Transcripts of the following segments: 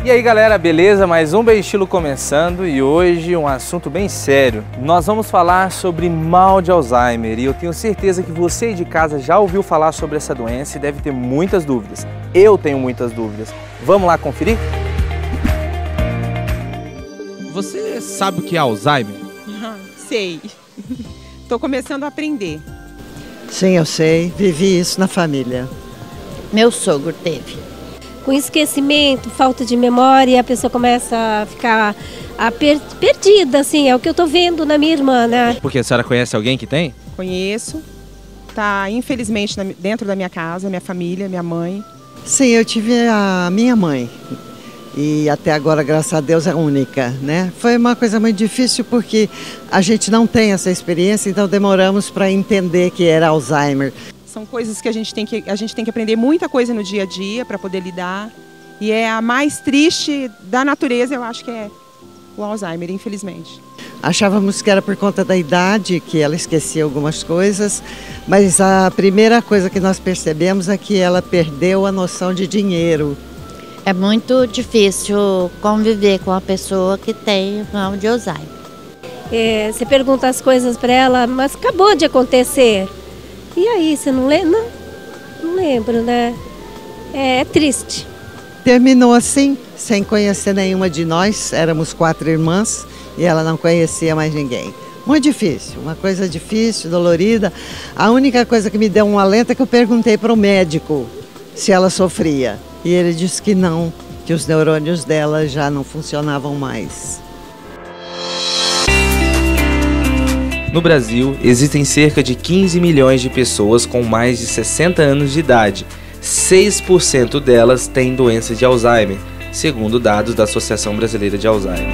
E aí galera, beleza? Mais um Bem Estilo começando e hoje um assunto bem sério. Nós vamos falar sobre mal de Alzheimer e eu tenho certeza que você aí de casa já ouviu falar sobre essa doença e deve ter muitas dúvidas. Eu tenho muitas dúvidas. Vamos lá conferir? Você sabe o que é Alzheimer? Sei. Estou começando a aprender. Sim, eu sei. Vivi isso na família. Meu sogro teve. Com esquecimento, falta de memória, a pessoa começa a ficar perdida, assim, é o que eu estou vendo na minha irmã, né? Porque a senhora conhece alguém que tem? Conheço. Tá, infelizmente, dentro da minha casa, minha família, minha mãe. Sim, eu tive a minha mãe. E até agora, graças a Deus, é a única, né? Foi uma coisa muito difícil porque a gente não tem essa experiência, então demoramos para entender que era Alzheimer. São coisas que a gente tem que aprender muita coisa no dia a dia para poder lidar. E é a mais triste da natureza, eu acho que é o Alzheimer, infelizmente. Achávamos que era por conta da idade, que ela esquecia algumas coisas, mas a primeira coisa que nós percebemos é que ela perdeu a noção de dinheiro. É muito difícil conviver com uma pessoa que tem mal de Alzheimer. Você pergunta as coisas para ela, mas acabou de acontecer. E aí, você não lembra? Não lembro, né? É triste. Terminou assim, sem conhecer nenhuma de nós, éramos 4 irmãs e ela não conhecia mais ninguém. Muito difícil, uma coisa difícil, dolorida. A única coisa que me deu um alento é que eu perguntei para o médico se ela sofria. E ele disse que não, que os neurônios dela já não funcionavam mais. No Brasil, existem cerca de 15 milhões de pessoas com mais de 60 anos de idade. 6% delas têm doença de Alzheimer, segundo dados da Associação Brasileira de Alzheimer.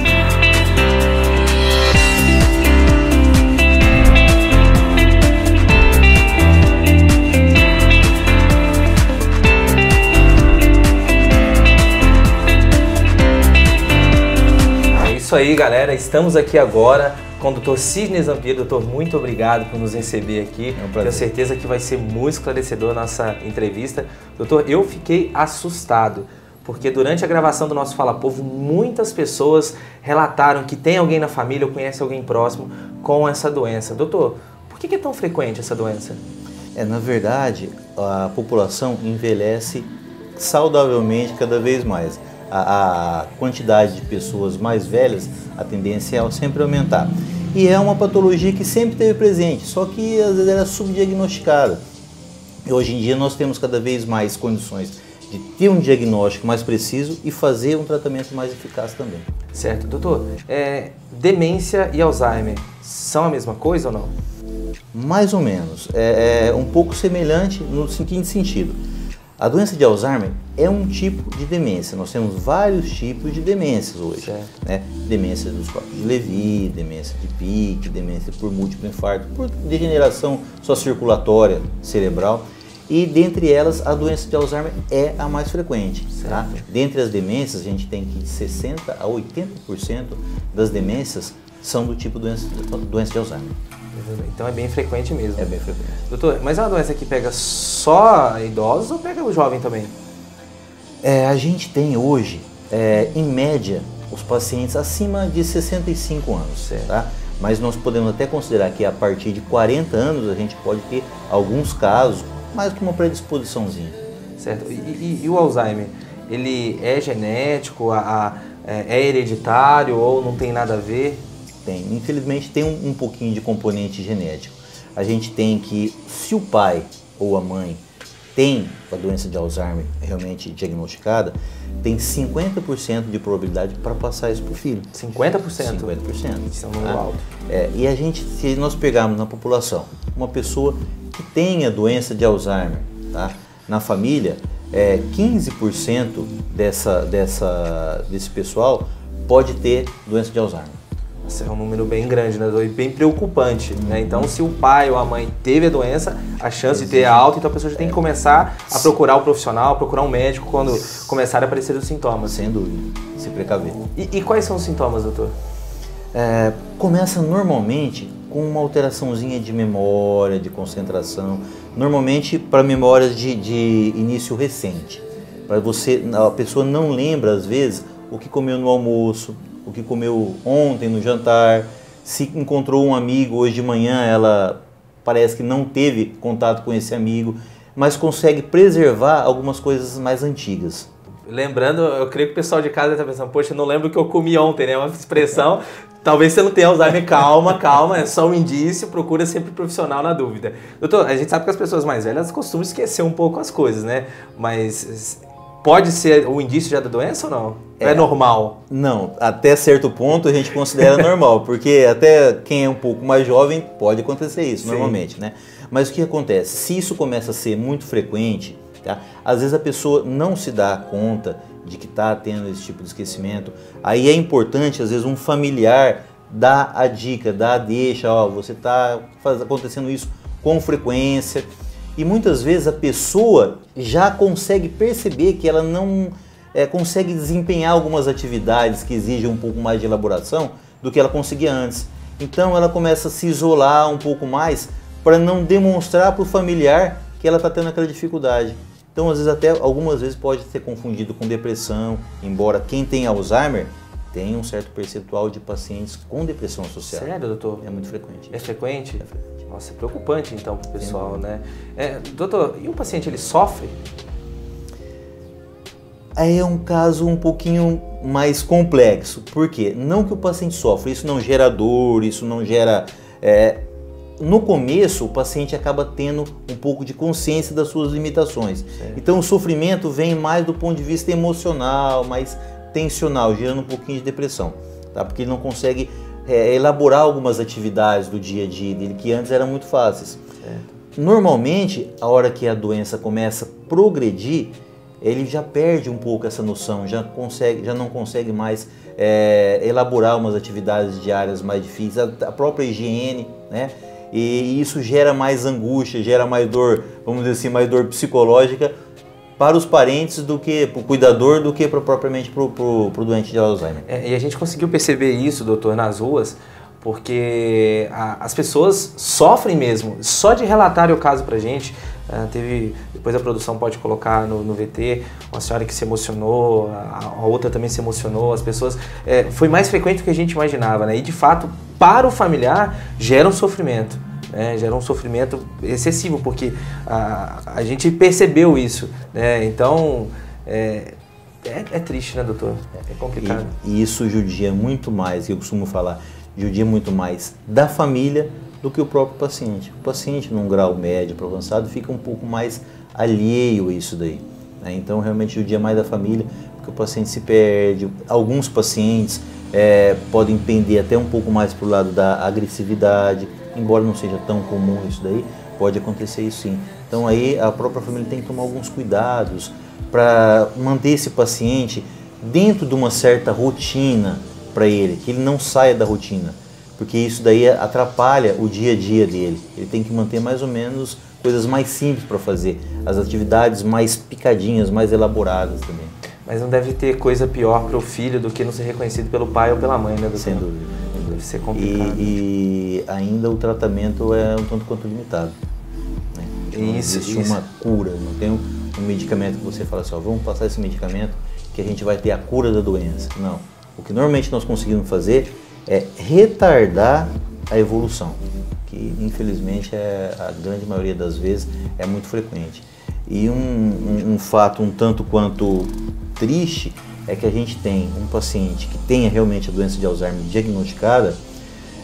É isso aí, galera. Estamos aqui agora com o Dr. Sidney Zampieri. Doutor, muito obrigado por nos receber aqui. É um prazer. Tenho certeza que vai ser muito esclarecedor a nossa entrevista. Doutor, eu fiquei assustado, porque durante a gravação do nosso Fala Povo, muitas pessoas relataram que tem alguém na família ou conhece alguém próximo com essa doença. Doutor, por que é tão frequente essa doença? Na verdade, a população envelhece saudavelmente cada vez mais. A quantidade de pessoas mais velhas, a tendência é sempre aumentar. E é uma patologia que sempre esteve presente, só que às vezes era subdiagnosticada. E hoje em dia nós temos cada vez mais condições de ter um diagnóstico mais preciso e fazer um tratamento mais eficaz também. Certo. Doutor, demência e Alzheimer são a mesma coisa ou não? Mais ou menos. É um pouco semelhante no seguinte sentido. A doença de Alzheimer é um tipo de demência. Nós temos vários tipos de demências hoje. Né? Demência dos corpos de Levy, demência de Pick, demência por múltiplo infarto, por degeneração só circulatória cerebral. E dentre elas, a doença de Alzheimer é a mais frequente. Tá? Dentre as demências, a gente tem que 60% a 80% das demências são do tipo doença de Alzheimer. Então é bem frequente mesmo. É bem frequente. Doutor, mas é uma doença que pega só idosos ou pega o jovem também? A gente tem hoje, em média, os pacientes acima de 65 anos. Tá? Mas nós podemos até considerar que a partir de 40 anos a gente pode ter alguns casos, mais com uma predisposiçãozinha. Certo. E o Alzheimer, ele é genético, é hereditário ou não tem nada a ver? Tem. Infelizmente tem um pouquinho de componente genético. A gente tem que, se o pai ou a mãe tem a doença de Alzheimer realmente diagnosticada, tem 50% de probabilidade para passar isso para o filho. 50%? 50%. Isso é um número alto. E a gente, se nós pegarmos na população uma pessoa que tem a doença de Alzheimer, tá? Na família, 15% desse pessoal pode ter doença de Alzheimer. Isso é um número bem grande, né? E bem preocupante, né? Então, se o pai ou a mãe teve a doença, a chance de ter é alta, então a pessoa já tem que começar a procurar o profissional, procurar um médico quando começarem a aparecer os sintomas. Sem dúvida, se precaver. E quais são os sintomas, doutor? Começa normalmente com uma alteraçãozinha de memória, de concentração, normalmente para memórias de início recente. A pessoa não lembra, às vezes, o que comeu no almoço, o que comeu ontem no jantar, se encontrou um amigo hoje de manhã, ela parece que não teve contato com esse amigo, mas consegue preservar algumas coisas mais antigas. Lembrando, eu creio que o pessoal de casa está pensando, poxa, eu não lembro o que eu comi ontem, né? Uma expressão, talvez você não tenha Alzheimer, calma, é só um indício, procura sempre profissional na dúvida. Doutor, a gente sabe que as pessoas mais velhas costumam esquecer um pouco as coisas, né? Mas pode ser o indício já da doença ou não? É normal? Não, até certo ponto a gente considera normal, porque até quem é um pouco mais jovem pode acontecer isso, sim, normalmente, né? Mas o que acontece? Se isso começa a ser muito frequente, tá? Às vezes a pessoa não se dá conta de que está tendo esse tipo de esquecimento. Aí é importante, às vezes, um familiar dar a dica, dar a deixa, ó, você está acontecendo isso com frequência. E muitas vezes a pessoa já consegue perceber que ela não consegue desempenhar algumas atividades que exigem um pouco mais de elaboração do que ela conseguia antes. Então ela começa a se isolar um pouco mais para não demonstrar para o familiar que ela está tendo aquela dificuldade. Então, às vezes, até algumas vezes pode ser confundido com depressão, embora quem tem Alzheimer tenha um certo percentual de pacientes com depressão associada. Sério, doutor? É muito frequente. É frequente? É frequente. Nossa, é preocupante então para o pessoal, né? Doutor, e um paciente, ele sofre? Aí é um caso um pouquinho mais complexo. Por quê? Não que o paciente sofra, isso não gera dor, isso não gera... No começo, o paciente acaba tendo um pouco de consciência das suas limitações. Certo. Então, o sofrimento vem mais do ponto de vista emocional, mais tensional, gerando um pouquinho de depressão, tá? Porque ele não consegue elaborar algumas atividades do dia a dia dele, que antes eram muito fáceis. Certo. Normalmente, a hora que a doença começa a progredir, ele já perde um pouco essa noção, já não consegue mais elaborar umas atividades diárias mais difíceis, a própria higiene, né? E isso gera mais angústia, gera mais dor, vamos dizer assim, mais dor psicológica para os parentes do que para o cuidador, do que propriamente para o doente de Alzheimer. E a gente conseguiu perceber isso, doutor, nas ruas, porque as pessoas sofrem mesmo. Só de relatar o caso para a gente, depois a produção pode colocar no VT, uma senhora que se emocionou, a outra também se emocionou, as pessoas... foi mais frequente do que a gente imaginava, né? E de fato, para o familiar, gera um sofrimento. Gera um sofrimento excessivo, porque a gente percebeu isso, né? Então, é triste, né, doutor? É complicado. E isso judia muito mais, eu costumo falar, judia muito mais da família do que o próprio paciente. O paciente, num grau médio para avançado, fica um pouco mais alheio a isso daí, né? Então, realmente, judia mais da família, porque o paciente se perde. Alguns pacientes podem pender até um pouco mais para o lado da agressividade, embora não seja tão comum isso daí, pode acontecer isso sim. Então aí a própria família tem que tomar alguns cuidados para manter esse paciente dentro de uma certa rotina para ele, que ele não saia da rotina, porque isso daí atrapalha o dia a dia dele. Ele tem que manter mais ou menos coisas mais simples para fazer, as atividades mais picadinhas, mais elaboradas também. Mas não deve ter coisa pior para o filho do que não ser reconhecido pelo pai ou pela mãe, né, doutor? Sem dúvida. Deve ser complicado. E ainda o tratamento é um tanto quanto limitado, né? Não existe uma cura, não tem um medicamento que você fala assim, ó, vamos passar esse medicamento que a gente vai ter a cura da doença. Não. O que normalmente nós conseguimos fazer é retardar a evolução, que infelizmente a grande maioria das vezes é muito frequente. E um fato um tanto quanto triste é que a gente tem um paciente que tenha realmente a doença de Alzheimer diagnosticada,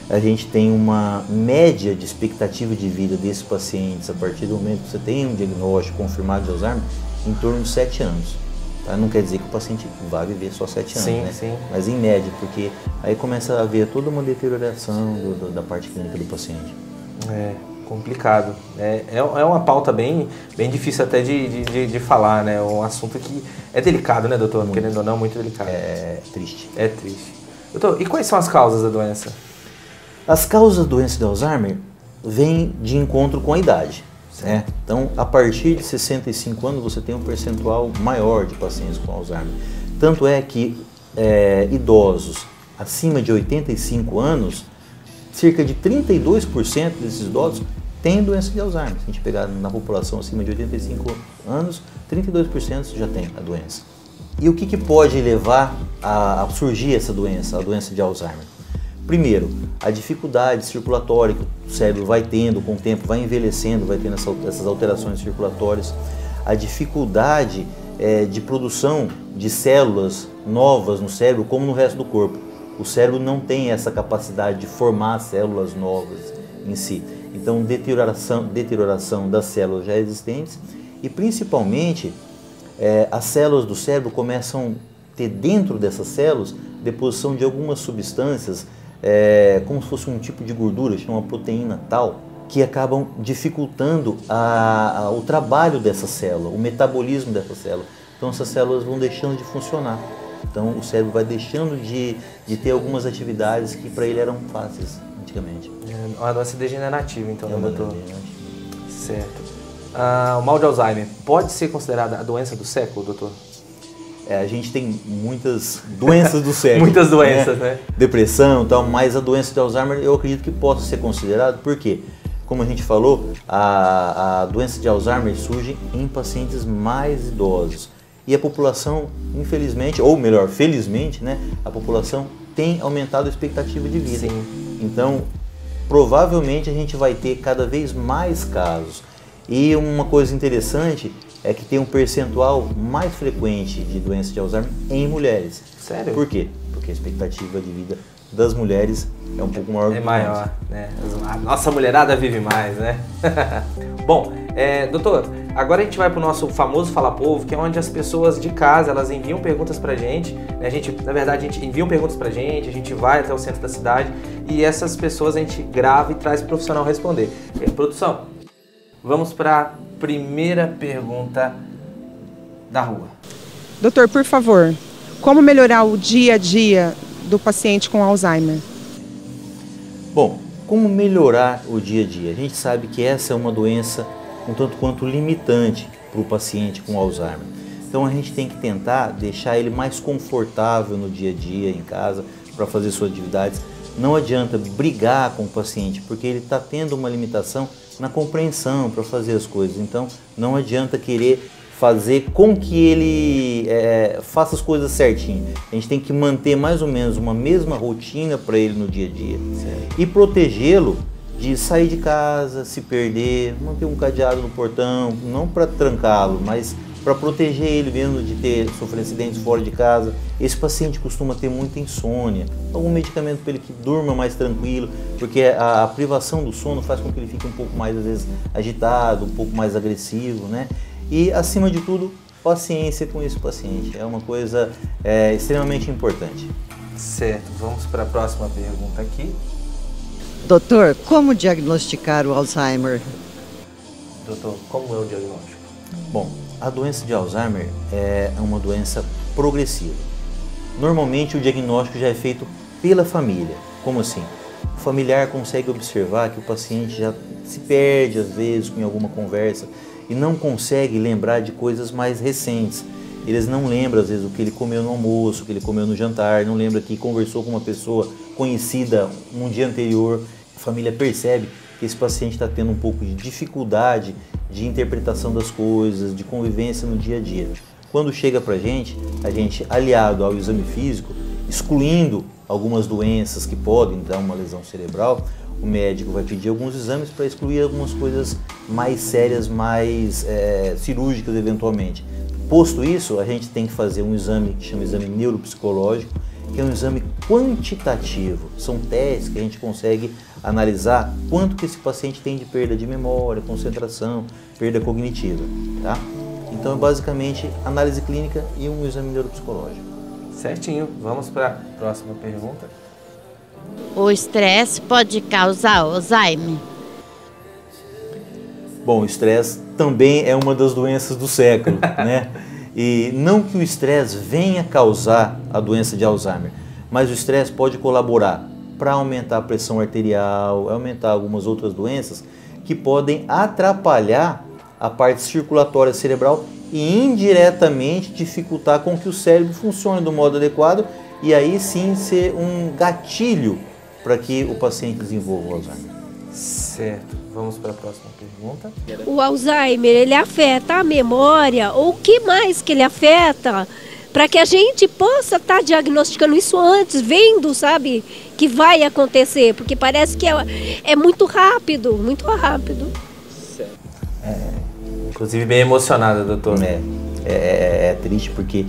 a gente tem uma média de expectativa de vida desses pacientes, a partir do momento que você tem um diagnóstico confirmado de Alzheimer, em torno de 7 anos. Tá? Não quer dizer que o paciente vai viver só 7 anos, sim, né? Sim. Mas em média, porque aí começa a haver toda uma deterioração da parte clínica do paciente. Complicado. É uma pauta bem difícil até de falar, né? Um assunto que é delicado, né, doutor? Querendo ou não, muito delicado. É triste. É triste. Doutor, e quais são as causas da doença? As causas da doença de Alzheimer vêm de encontro com a idade, né? Então, a partir de 65 anos, você tem um percentual maior de pacientes com Alzheimer. Tanto é que idosos acima de 85 anos, cerca de 32% desses idosos têm doença de Alzheimer. Se a gente pegar na população acima de 85 anos, 32% já tem a doença. E o que pode levar a surgir essa doença, a doença de Alzheimer? Primeiro, a dificuldade circulatória que o cérebro vai tendo com o tempo, vai envelhecendo, vai tendo essas alterações circulatórias. A dificuldade de produção de células novas no cérebro, como no resto do corpo. O cérebro não tem essa capacidade de formar células novas em si. Então, deterioração das células já existentes e, principalmente, as células do cérebro começam a ter dentro dessas células deposição de algumas substâncias, como se fosse um tipo de gordura, chama proteína tal, que acabam dificultando o trabalho dessa célula, o metabolismo dessa célula. Então essas células vão deixando de funcionar. Então o cérebro vai deixando de ter algumas atividades que para ele eram fáceis antigamente. É uma doença degenerativa, então, né, doutor? Certo. O mal de Alzheimer pode ser considerada a doença do século, doutor? A gente tem muitas doenças do século. Muitas doenças, né? Depressão e tal, mas a doença de Alzheimer eu acredito que possa ser considerada, porque, como a gente falou, a doença de Alzheimer surge em pacientes mais idosos. E a população, infelizmente, ou melhor, felizmente, né, a população tem aumentado a expectativa de vida. Sim. Então, provavelmente a gente vai ter cada vez mais casos. E uma coisa interessante é que tem um percentual mais frequente de doença de Alzheimer em mulheres. Sério? Por quê? Porque a expectativa de vida das mulheres é um pouco maior. É maior, né? A nossa mulherada vive mais, né? Bom, doutor, agora a gente vai para o nosso famoso Fala Povo, que é onde as pessoas de casa, elas enviam perguntas pra gente, né? Na verdade, a gente envia perguntas pra gente, a gente vai até o centro da cidade e essas pessoas a gente grava e traz o profissional responder. Produção, vamos para a primeira pergunta da rua. Doutor, por favor, como melhorar o dia a dia do paciente com Alzheimer? Bom, como melhorar o dia a dia? A gente sabe que essa é uma doença um tanto quanto limitante para o paciente com Alzheimer. Então a gente tem que tentar deixar ele mais confortável no dia a dia, em casa, para fazer suas atividades. Não adianta brigar com o paciente, porque ele está tendo uma limitação na compreensão para fazer as coisas. Então não adianta querer fazer com que ele faça as coisas certinho. A gente tem que manter mais ou menos uma mesma rotina para ele no dia a dia. Certo. E protegê-lo de sair de casa, se perder, manter um cadeado no portão, não para trancá-lo, mas para proteger ele mesmo de sofrer acidentes fora de casa. Esse paciente costuma ter muita insônia, algum medicamento para ele que durma mais tranquilo, porque a privação do sono faz com que ele fique um pouco mais, às vezes, agitado, um pouco mais agressivo, né? E, acima de tudo, paciência com esse paciente. É uma coisa extremamente importante. Certo. Vamos para a próxima pergunta aqui. Doutor, como diagnosticar o Alzheimer? Doutor, como é o diagnóstico? Bom, a doença de Alzheimer é uma doença progressiva. Normalmente, o diagnóstico já é feito pela família. Como assim? O familiar consegue observar que o paciente já se perde, às vezes, em alguma conversa, e não consegue lembrar de coisas mais recentes. Eles não lembram, às vezes, o que ele comeu no almoço, o que ele comeu no jantar, não lembra que conversou com uma pessoa conhecida um dia anterior. A família percebe que esse paciente está tendo um pouco de dificuldade de interpretação das coisas, de convivência no dia a dia. Quando chega para a gente, aliado ao exame físico, excluindo algumas doenças que podem dar uma lesão cerebral, o médico vai pedir alguns exames para excluir algumas coisas mais sérias, mais cirúrgicas eventualmente. Posto isso, a gente tem que fazer um exame que chama exame neuropsicológico, que é um exame quantitativo. São testes que a gente consegue analisar quanto que esse paciente tem de perda de memória, concentração, perda cognitiva, tá? Então é basicamente análise clínica e um exame neuropsicológico. Certinho. Vamos para a próxima pergunta. O estresse pode causar Alzheimer? Bom, o estresse também é uma das doenças do século, né? E não que o estresse venha causar a doença de Alzheimer, mas o estresse pode colaborar para aumentar a pressão arterial, aumentar algumas outras doenças que podem atrapalhar a parte circulatória cerebral e indiretamente dificultar com que o cérebro funcione do modo adequado e aí sim ser um gatilho para que o paciente desenvolva o Alzheimer. Certo. Vamos para a próxima pergunta. O Alzheimer, ele afeta a memória? Ou o que mais que ele afeta para que a gente possa estar diagnosticando isso antes, vendo, sabe, que vai acontecer, porque parece que é muito rápido, muito rápido. Inclusive bem emocionada, doutor. É triste porque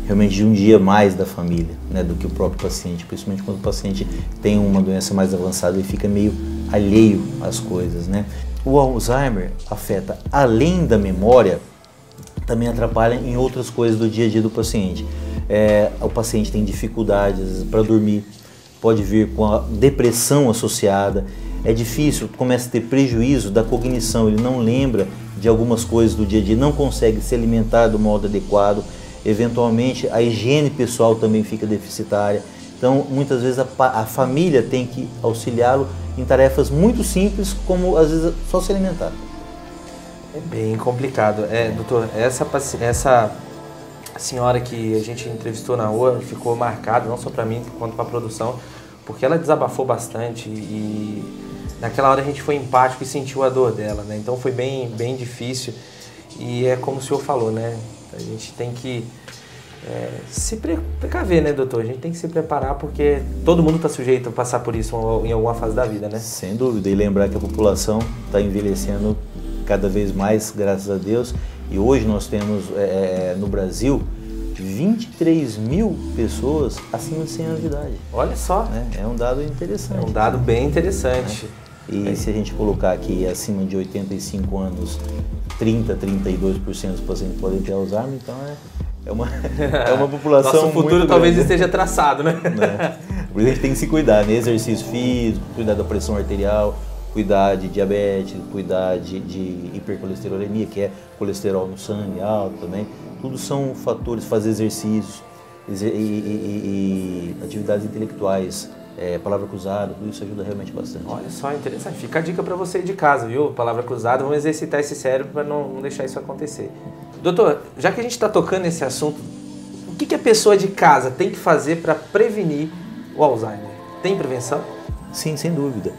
realmente de um dia mais da família, né, do que o próprio paciente, principalmente quando o paciente tem uma doença mais avançada e fica meio alheio às coisas, né? O Alzheimer afeta, além da memória, também atrapalha em outras coisas do dia a dia do paciente. O paciente tem dificuldades para dormir, pode vir com a depressão associada, é difícil, começa a ter prejuízo da cognição, ele não lembra de algumas coisas do dia a dia, não consegue se alimentar do modo adequado, eventualmente a higiene pessoal também fica deficitária. Então, muitas vezes a família tem que auxiliá-lo em tarefas muito simples, como às vezes só se alimentar. É bem complicado. Doutor, essa senhora que a gente entrevistou na rua ficou marcada, não só para mim, quanto para a produção, porque ela desabafou bastante e naquela hora a gente foi empático e sentiu a dor dela, né? Então foi bem difícil e é como o senhor falou, né? A gente tem que se precaver, né, doutor? A gente tem que se preparar porque todo mundo está sujeito a passar por isso em alguma fase da vida, né? Sem dúvida, e lembrar que a população está envelhecendo cada vez mais, graças a Deus, e hoje nós temos no Brasil 23 mil pessoas acima de 100 anos de idade. Olha só! É um dado interessante. É um dado bem interessante. E se a gente colocar aqui acima de 85 anos, 32% dos pacientes podem ter Alzheimer, então é uma população Nosso futuro muito talvez grande, esteja traçado, né? Por isso a gente tem que se cuidar, né? Exercício físico, cuidar da pressão arterial, cuidar de diabetes, cuidar de hipercolesterolemia, que é colesterol no sangue alto também. Tudo são fatores, fazer exercícios e atividades intelectuais, palavra cruzada, tudo isso ajuda realmente bastante. Olha só, interessante. Fica a dica para você de casa, viu? Palavra cruzada, vamos exercitar esse cérebro para não deixar isso acontecer. Doutor, já que a gente está tocando nesse assunto, o que a pessoa de casa tem que fazer para prevenir o Alzheimer? Tem prevenção? Sim, sem dúvida.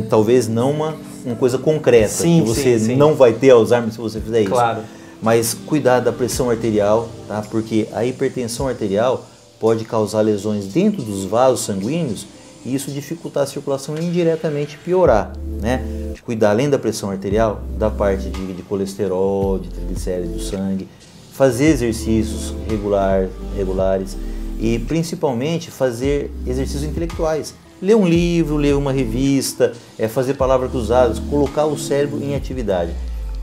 Talvez não uma coisa concreta, sim, que você sim. não vai ter Alzheimer se você fizer isso. Claro. Mas cuidar da pressão arterial, tá? Porque a hipertensão arterial pode causar lesões dentro dos vasos sanguíneos e isso dificultar a circulação e indiretamente piorar, né? Cuidar além da pressão arterial, da parte de colesterol, de triglicéridos do sangue, fazer exercícios regulares e principalmente fazer exercícios intelectuais. Ler um livro, ler uma revista, fazer palavras cruzadas, colocar o cérebro em atividade.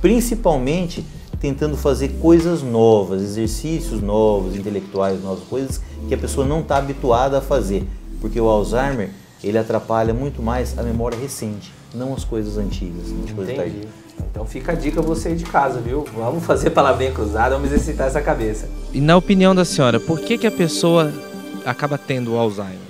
Principalmente tentando fazer coisas novas, exercícios novos, intelectuais novos, coisas que a pessoa não está habituada a fazer. Porque o Alzheimer, ele atrapalha muito mais a memória recente, não as coisas antigas, as coisas tardias. Então fica a dica você aí de casa, viu? Vamos fazer palavrinha cruzada, vamos exercitar essa cabeça. E na opinião da senhora, por que a pessoa acaba tendo o Alzheimer?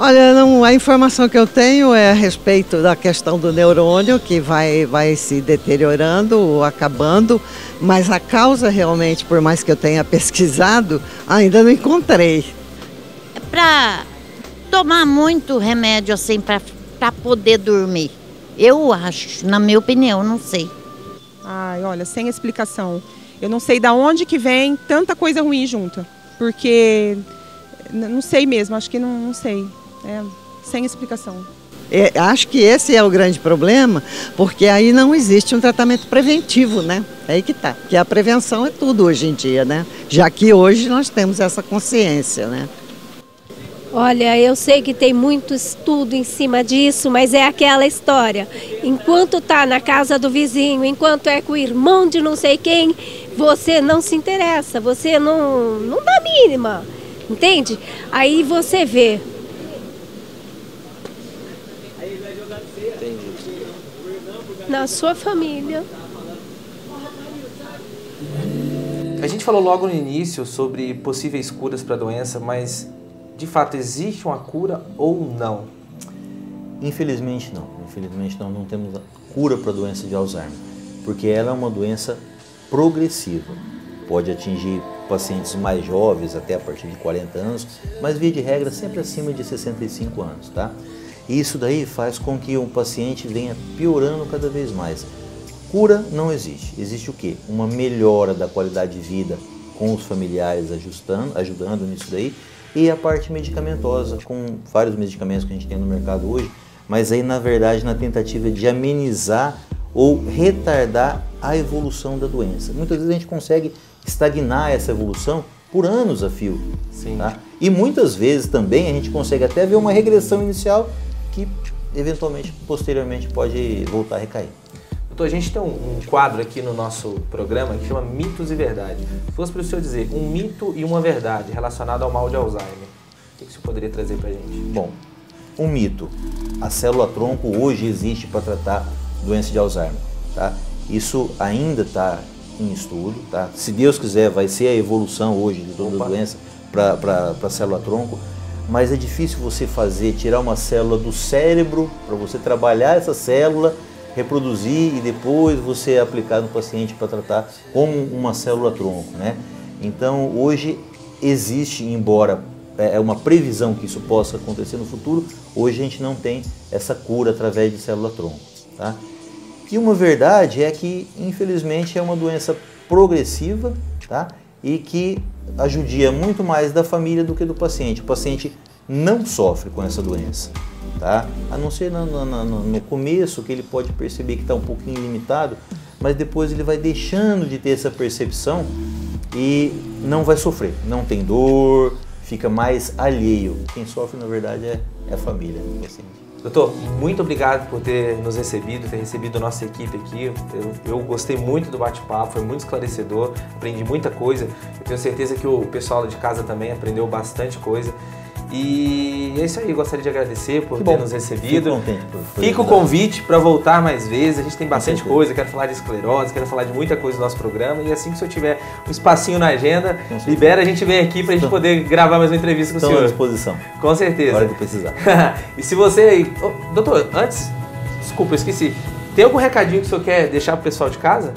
Olha, a informação que eu tenho é a respeito da questão do neurônio, que vai se deteriorando ou acabando, mas a causa realmente, por mais que eu tenha pesquisado, ainda não encontrei. É para tomar muito remédio assim para poder dormir. Eu acho, na minha opinião, não sei. Ai, olha, sem explicação. Eu não sei de onde que vem tanta coisa ruim junto, porque não sei mesmo, acho que não sei. Sem explicação. Acho que esse é o grande problema, porque aí não existe um tratamento preventivo, né? É aí que tá. Porque a prevenção é tudo hoje em dia, né? Já que hoje nós temos essa consciência, né? Olha, eu sei que tem muito estudo em cima disso, mas é aquela história. Enquanto tá na casa do vizinho, enquanto é com o irmão de não sei quem, você não se interessa, você não dá mínima, entende? Aí você vê. Na sua família. A gente falou logo no início sobre possíveis curas para a doença, mas de fato existe uma cura ou não? Infelizmente não. Infelizmente não temos cura para a doença de Alzheimer, porque ela é uma doença progressiva. Pode atingir pacientes mais jovens, até a partir de 40 anos, mas via de regra sempre acima de 65 anos, tá? E isso daí faz com que o paciente venha piorando cada vez mais. Cura não existe. Existe o quê? Uma melhora da qualidade de vida com os familiares ajudando nisso daí, e a parte medicamentosa, com vários medicamentos que a gente tem no mercado hoje, mas aí na verdade na tentativa de amenizar ou retardar a evolução da doença. Muitas vezes a gente consegue estagnar essa evolução por anos a fio. Sim. Tá? E muitas vezes também a gente consegue até ver uma regressão inicial que eventualmente, posteriormente, pode voltar a recair. Doutor, a gente tem um quadro aqui no nosso programa que chama Mitos e Verdade. Se fosse para o senhor dizer um mito e uma verdade relacionado ao mal de Alzheimer, o que o senhor poderia trazer para a gente? Bom, um mito. A célula-tronco hoje existe para tratar doença de Alzheimer. Tá? Isso ainda está em estudo. Tá? Se Deus quiser, vai ser a evolução hoje de toda a doença para a célula-tronco. Mas é difícil você tirar uma célula do cérebro para você trabalhar essa célula, reproduzir e depois você aplicar no paciente para tratar como uma célula-tronco, né? Então hoje existe, embora é uma previsão que isso possa acontecer no futuro, hoje a gente não tem essa cura através de célula-tronco, tá? E uma verdade é que infelizmente é uma doença progressiva, tá? E que ajudia muito mais da família do que do paciente. O paciente não sofre com essa doença, tá? A não ser no começo, que ele pode perceber que está um pouquinho limitado, mas depois ele vai deixando de ter essa percepção e não vai sofrer, não tem dor, fica mais alheio. Quem sofre, na verdade, é a família do paciente. Doutor, muito obrigado por ter nos recebido, ter recebido a nossa equipe aqui. Eu gostei muito do bate-papo, foi muito esclarecedor, aprendi muita coisa. Eu tenho certeza que o pessoal de casa também aprendeu bastante coisa. E é isso aí, gostaria de agradecer por ter nos recebido. Fica o convite para voltar mais vezes, a gente tem bastante coisa, quero falar de esclerose, quero falar de muita coisa do nosso programa, e assim que o senhor tiver um espacinho na agenda, libera, a gente vem aqui para a gente poder gravar mais uma entrevista com o senhor. Estou à disposição. Com certeza. Hora de precisar. E se você... Oh, doutor, antes, desculpa, eu esqueci, tem algum recadinho que o senhor quer deixar para o pessoal de casa?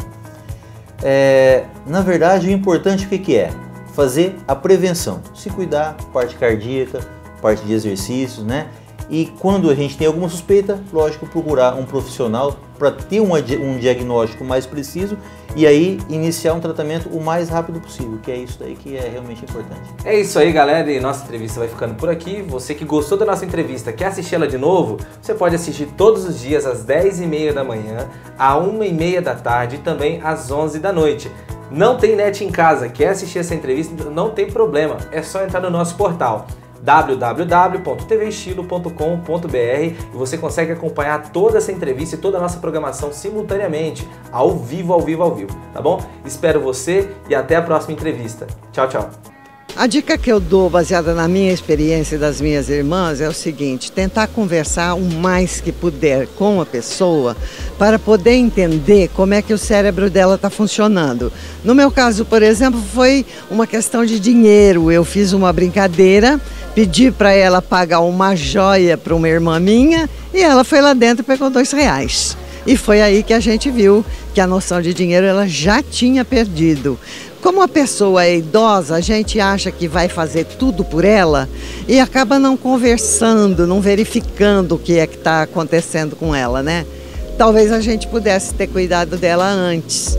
Na verdade, o importante o que é? Fazer a prevenção, se cuidar, parte cardíaca, parte de exercícios, né? E quando a gente tem alguma suspeita, lógico, procurar um profissional para ter um diagnóstico mais preciso e aí iniciar um tratamento o mais rápido possível, que é isso daí que é realmente importante. É isso aí, galera, e nossa entrevista vai ficando por aqui. Você que gostou da nossa entrevista, quer assistir ela de novo? Você pode assistir todos os dias às 10h30 da manhã, às 1h30 da tarde e também às 11 da noite. Não tem net em casa, quer assistir essa entrevista? Não tem problema, é só entrar no nosso portal www.tvestilo.com.br e você consegue acompanhar toda essa entrevista e toda a nossa programação simultaneamente, ao vivo, tá bom? Espero você e até a próxima entrevista. Tchau, tchau. A dica que eu dou, baseada na minha experiência e das minhas irmãs, é o seguinte: tentar conversar o mais que puder com a pessoa para poder entender como é que o cérebro dela está funcionando. No meu caso, por exemplo, foi uma questão de dinheiro. Eu fiz uma brincadeira, pedi para ela pagar uma joia para uma irmã minha e ela foi lá dentro e pegou R$2. E foi aí que a gente viu que a noção de dinheiro ela já tinha perdido. Como a pessoa é idosa, a gente acha que vai fazer tudo por ela e acaba não conversando, não verificando o que é que está acontecendo com ela, né? Talvez a gente pudesse ter cuidado dela antes.